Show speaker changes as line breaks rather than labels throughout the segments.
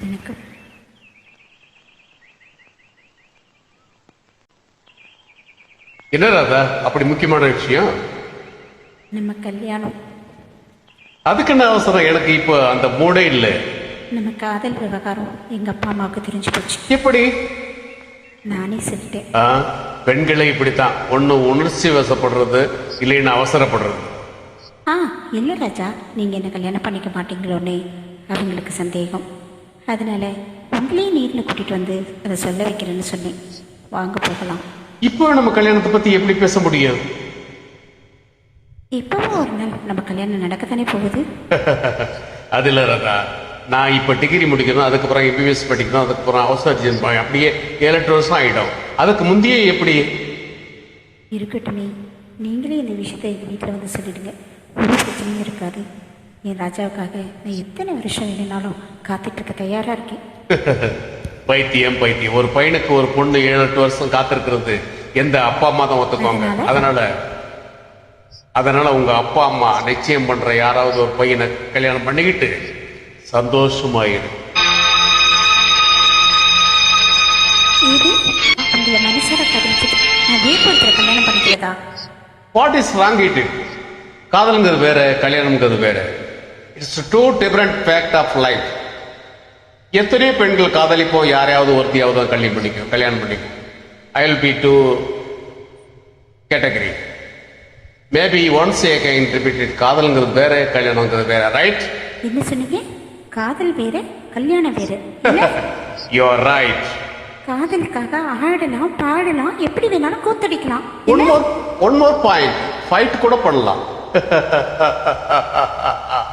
எனக்கு
என்ன ராதா அப்படி முக்கியமான விஷயம்?
நம்ம கல்யாணம்.
அதுக்கு என்ன அவசரம்? எனக்கு இப்போ அந்த மூடே இல்லை.
நம்ம காதல் விவகாரம் எங்கள் அப்பா அம்மாவுக்கு தெரிஞ்சு போச்சு.
எப்படி?
நானே சொல்லிட்டேன்.
பெண்களை இப்படித்தான், ஒன்று உணர்ச்சி வசப்படுறது, இல்லைன்னு அவசரப்படுறது.
இல்லை ராஜா, நீங்கள் என்ன கல்யாணம் பண்ணிக்க மாட்டீங்களோன்னே அவங்களுக்கு சந்தேகம். அதனால உங்களையே நேரில் கூட்டிகிட்டு வந்து அதை சொல்ல வைக்கிறேன்னு சொன்னேன். வாங்க போகலாம்.
இப்போ நம்ம கல்யாணத்தை பற்றி எப்படி பேச முடியும்?
இப்போவும் ஒரு நாள் நம்ம கல்யாணம் நடக்கத்தானே போகுது.
அதில் ராதா, நான் இப்போ டிகிரி முடிக்கணும், அதுக்கப்புறம் எம்பிபிஎஸ் படிக்கணும், அதுக்கப்புறம் அவசரம் அப்படியே 7-8 வருஷம் ஆகிடும். அதுக்கு முந்தையே எப்படி
இருக்கட்டுமே. நீங்களே இந்த விஷயத்தை எங்கள் வீட்டில் வந்து சொல்லிடுங்க. ஒரு பிரச்சனையும் இருக்காது. என் ராஜாவுக்காக நான் எத்தனை வருஷம் வேணும்னாலும் காத்துட்ருக்க தயாராக இருக்கேன்.
பைத்தியம். ஒரு பையனுக்கு ஒரு பொண்ணு 7-8 வருஷம் காத்திருக்கிறது எந்த அப்பா அம்மா தான் ஒத்துக்குவாங்க. அதனால உங்க அப்பா அம்மா நிச்சயம் பண்ற யாராவது ஒரு பையனை கல்யாணம் பண்ணிக்கிட்டு சந்தோஷமாயிரு.
கல்யாணம் பண்ணிக்கிறதா?
What is wrong it? காதல்ங்கிறது வேற, கல்யாணம்ங்கிறது வேற. It's two different fact of life. எத்தனையோ பெண்கள் காதலிப்போம், யாரையாவது ஒருத்தியாவது கல்யாணம் பண்ணிக்கும். I will be two category. Maybe once again repeated. காதல்ங்கிறது வேற, கல்யாணம்ங்கிறது வேற. ரைட்?
என்ன சொன்னீங்க? காதல் வேற, கல்யாணம் வேற.
You are right.
காதலுக்காக ஆடலாம், பாடலாம், எப்படி வேணாலும் கூத்தடிக்கலாம்.
ஒன் மோர் பாயிண்ட், ஃபைட் கூட பண்ணலாம்.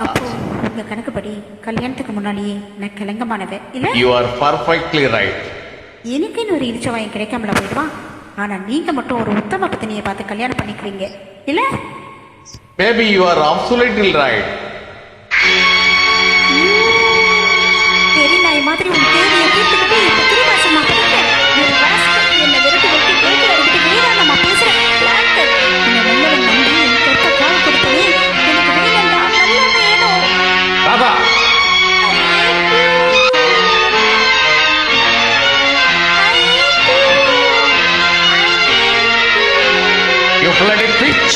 அப்போ உங்க கணக்குப்படி கல்யாணத்துக்கு முன்னாடியே நான் கிளங்கமானவன் இல்ல?
You are perfectly right.
எனக்குன்னு ஒரு இழிச்சவாயம் கிடைக்காமல போயிடுவான். ஆனா நீங்க மட்டும் ஒரு உத்தம பத்தினியை பார்த்து கல்யாணம் பண்ணிக்கிறீங்க இல்ல?
Maybe you are absolutely right.
தெரியல மாதிரி உன் தேவையை தீர்த்துக்கிட்டு இப்ப திருவாசமா படிக்க என்னை விரட்டி விட்டு பேட்டி அடிக்கிட்டு வேற நம்ம பேசுற பிளான்டர் என்னை வெள்ளவன் நம்பி என் கெட்ட கால் கொடுத்தனே. எனக்கு வேணும்டா, நல்ல வேணும்.
Radha, you bloody bitch.